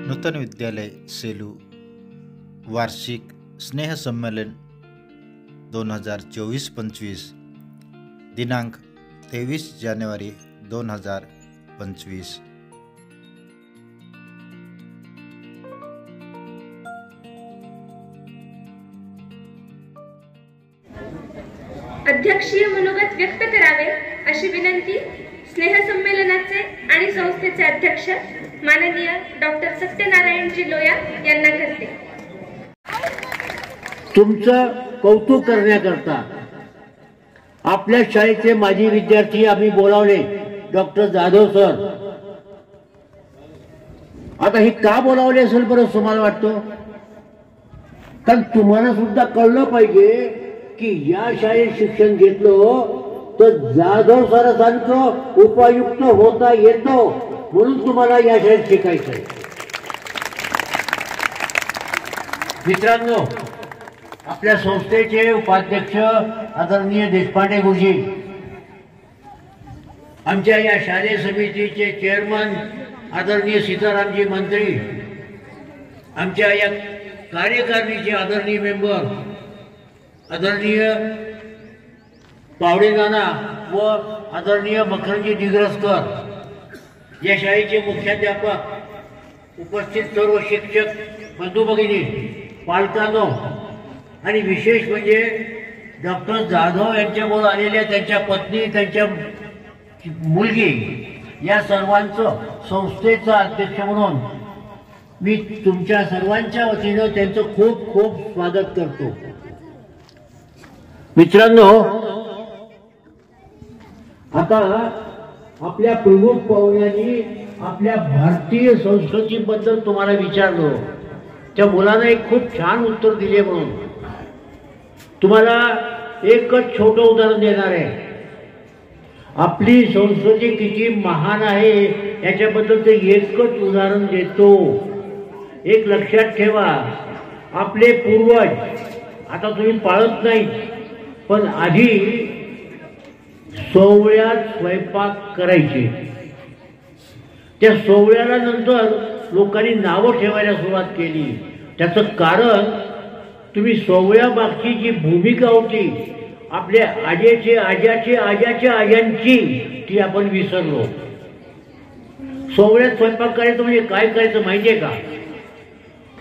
नूतन विद्यालय सेलू वार्षिक स्नेहसंमेलन 2024-25 दिनांक 23 जानेवारी 2025। अध्यक्षीय मनोगत व्यक्त करावे अशी विनंती स्नेहसंमेलनाचे आणि संस्थेचे अध्यक्ष माननीय डॉक्टर सत्यनारायणजी लोया यांना करते। तुमचं कौतुक करण्याकरता आपल्या शाळेचे माजी विद्यार्थी आम्ही बोलावले, डॉक्टर जाधव सर। आता हे का बोलावले असेल बरं तुम्हाला वाटतं? कारण तुम्हाला सुद्धा कळलं पाहिजे की या शाळेत शिक्षण घेतलं तर जाधव सरांसारखं उपयुक्त होता येतो, म्हणून तुम्हाला या शाळेत शिकायचंय। मित्रांनो, आपल्या संस्थेचे उपाध्यक्ष आदरणीय देशपांडे गुरुजी, आमच्या या शालेय समितीचे चेअरमन आदरणीय सीतारामजी मंत्री, आमच्या या कार्यकारिणीचे आदरणीय मेंबर आदरणीय पावडे नाना व आदरणीय मकरंजी दिग्रसकर, या शाळेचे मुख्याध्यापक, उपस्थित सर्व शिक्षक बंधू भगिनी, पालकांनो आणि विशेष म्हणजे डॉक्टर जाधव यांच्याबरोबर आलेल्या त्यांच्या पत्नी, त्यांच्या मुलगी, या सर्वांचं संस्थेचा अध्यक्ष म्हणून मी तुमच्या सर्वांच्या वतीनं त्यांचं खूप खूप स्वागत करतो। मित्रांनो, आता आपल्या प्रमुख पाहुण्यांनी आपल्या भारतीय संस्कृतीबद्दल तुम्हाला विचारलं, त्या मुलांना एक खूप छान उत्तर दिले। म्हणून तुम्हाला एकच छोटं उदाहरण देणार आहे। आपली संस्कृती किती महान आहे याच्याबद्दल ते एकच उदाहरण देतो। एक लक्षात ठेवा, आपले पूर्वज, आता तुम्ही पाळत नाही, पण आधी सोवळ्यात स्वयंपाक करायचे। त्या सोवळ्याला नंतर लोकांनी नावं ठेवायला सुरुवात केली। त्याचं कारण तुम्ही सोवळ्या मागची जी भूमिका होती आपल्या आज्याचे आज्याचे आज्याच्या आज्यांची, ती आपण विसरलो। सोवळ्यात स्वयंपाक करायचं म्हणजे काय करायचं माहितीये का?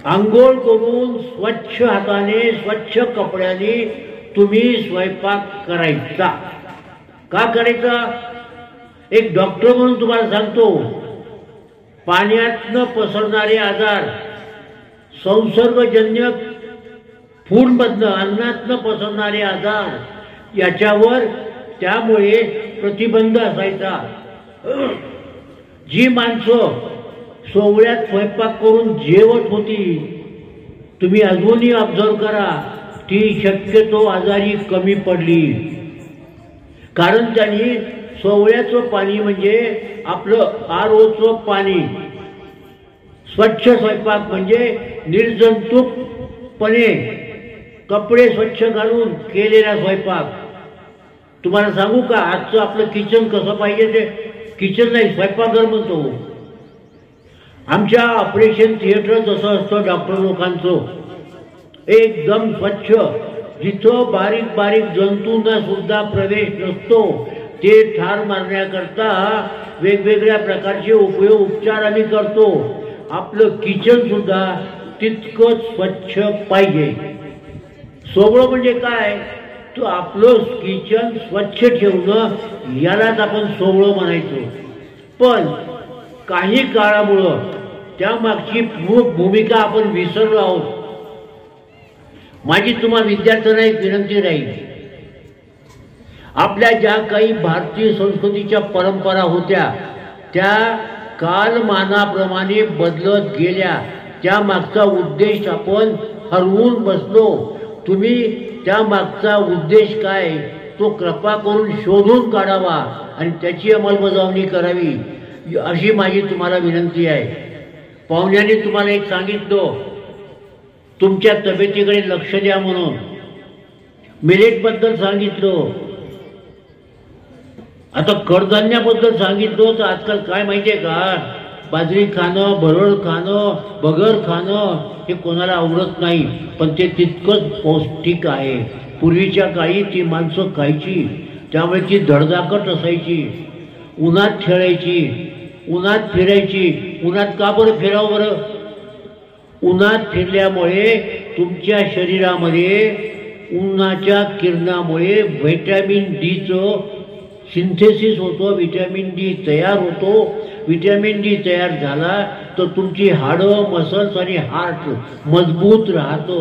आंघोळ करून स्वच्छ हाताने स्वच्छ कपड्याने तुम्ही स्वयंपाक करायचा। का करायचा? एक डॉक्टर म्हणून तुम्हाला सांगतो, पाण्यातनं पसरणारे आजार, संसर्गजन्य फूडमधनं, अन्नातनं पसरणारे आजार, याच्यावर त्यामुळे प्रतिबंध असायचा। जी माणसं सोवळ्यात स्वयंपाक करून जेवत होती, तुम्ही अजूनही ऑब्झर्व करा, ती शक्यतो आजारी कमी पडली। कारण त्यांनी सोवळ्याचं पाणी म्हणजे आपलं आरओचं पाणी, स्वच्छ स्वयंपाक म्हणजे निर्जंतुकपणे कपडे स्वच्छ घालून केलेला स्वयंपाक। तुम्हाला सांगू का, आजचं आपलं किचन कसं पाहिजे? ते किचन नाही, स्वयंपाकघर म्हणतो। आमच्या ऑपरेशन थिएटर जसं असतं डॉक्टर लोकांचं, एकदम स्वच्छ, जिथं बारीक बारीक जंतूंना सुद्धा प्रवेश नसतो, ते ठार मारण्याकरता वेगवेगळ्या प्रकारचे उपचार आम्ही करतो। आपलं किचन सुद्धा तितकंच स्वच्छ पाहिजे। सोवळं म्हणजे काय? तर आपलं किचन स्वच्छ ठेवणं, यालाच आपण सोवळं म्हणायचो। पण काही काळामुळं त्या मागची भूमिका आपण विसरलो आहोत। माझी तुम्हा विद्यार्थ्यांना एक विनंती राहील, आपल्या ज्या काही भारतीय संस्कृतीच्या परंपरा होत्या त्या कालमानाप्रमाणे बदलत गेल्या, त्या मागचा उद्देश आपण हरवून बसलो। तुम्ही त्या मागचा उद्देश काय तो कृपा करून शोधून काढावा आणि त्याची अंमलबजावणी करावी, अशी माझी तुम्हाला विनंती आहे। पाहुण्यांनी तुम्हाला एक सांगितलं, तुमच्या तब्येतीकडे लक्ष द्या म्हणून। मिलेटबद्दल सांगितलं, आता कडधान्याबद्दल सांगितलं, तर आजकाल काय माहितीये का, बाजरी खाणं, भरड खाणं, बगर खाणं हे कोणाला आवडत नाही, पण ते तितकंच पौष्टिक आहे. पूर्वीच्या काळी ती माणसं खायची, त्यामुळे ती धडधाकट असायची. उन्हात खेळायची, उन्हात फिरायची. उन्हात का बरं फिरावं बरं? उन्हात फिरल्यामुळे तुमच्या शरीरामध्ये उन्हाच्या किरणामुळे व्हिटॅमिन डीचं सिंथेसिस होतो, व्हिटॅमिन डी तयार होतो. व्हिटॅमिन डी तयार झाला तर तुमची हाडं, मसल्स आणि हार्ट मजबूत राहतो.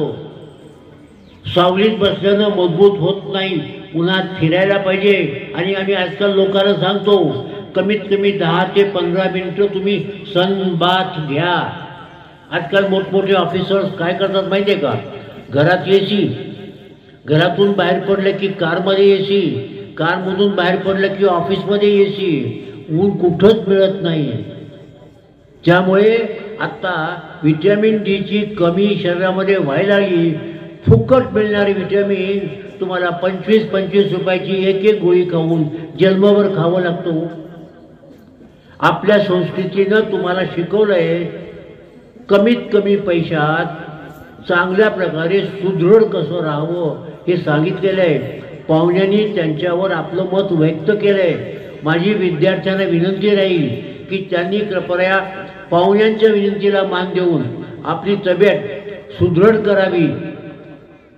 सावलीत बसल्यानं मजबूत होत नाही, उन्हात फिरायला पाहिजे. आणि आम्ही आजकाल लोकांना सांगतो कमीत कमी 10 ते 15 मिनिटं तुम्ही सनबाथ घ्या. आजकाल मोठमोठे ऑफिसर्स काय करतात माहिती आहे का? घरात एसी, घरातून बाहेर पडलं की कारमध्ये एसी, कारमधून बाहेर पडलं की ऑफिसमध्ये एसी. ऊन कुठंच मिळत नाही. त्यामुळे आता व्हिटॅमिन डीची कमी शरीरामध्ये व्हायला लागली. फुकट मिळणारी व्हिटॅमिन तुम्हाला 25-25 रुपयाची एक गोळी खाऊन जन्मभर खावं लागतो. आपल्या संस्कृतीनं तुम्हाला शिकवलंय कमीत कमी पैशात चांगल्या प्रकारे सुदृढ कसं राहावं हे सांगितलेलं आहे. पाहुण्यांनी त्यांच्यावर आपलं मत व्यक्त केलंय. माझी विद्यार्थ्यांना विनंती राहील की त्यांनी कृपया पाहुण्यांच्या विनंतीला मान देऊन आपली तब्येत सुदृढ करावी.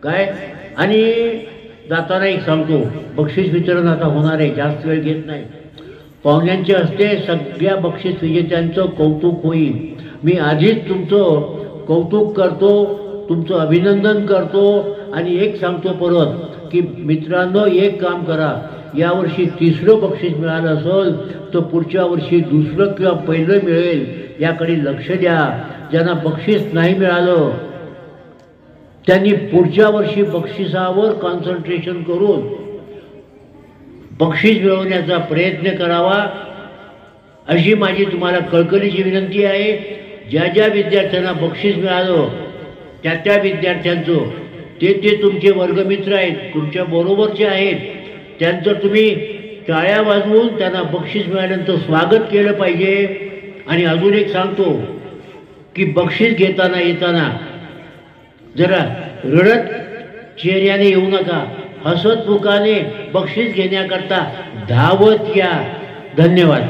काय? आणि जाताना एक सांगतो, बक्षीस वितरण आता होणार आहे, जास्त वेळ घेत नाही. पाहुण्यांच्या हस्ते सगळ्या बक्षीस विजेत्यांचं कौतुक होईल. मी आधीच तुमचं कौतुक करतो, तुमचं अभिनंदन करतो. आणि एक सांगतो परत की मित्रांनो, एक काम करा, यावर्षी 3रं बक्षीस मिळालं असेल तर पुढच्या वर्षी 2रं किंवा 1लं मिळेल याकडे लक्ष द्या. ज्यांना बक्षीस नाही मिळालं त्यांनी पुढच्या वर्षी बक्षिसावर कॉन्सन्ट्रेशन करून बक्षीस मिळवण्याचा प्रयत्न करावा, अशी माझी तुम्हाला कळकळीची विनंती आहे. ज्या ज्या विद्यार्थ्यांना बक्षीस मिळालं त्या विद्यार्थ्यांचं ते तुमचे वर्गमित्र आहेत, तुमच्या बरोबरचे आहेत, त्यांचं तुम्ही टाळ्या वाजवून त्यांना बक्षीस मिळाल्यानंतर स्वागत केलं पाहिजे. आणि अजून एक सांगतो की बक्षीस घेताना येताना जरा रडत चेहऱ्याने येऊ नका, हसत मुखाने बक्षीस घेण्याकरता धावत या. धन्यवाद.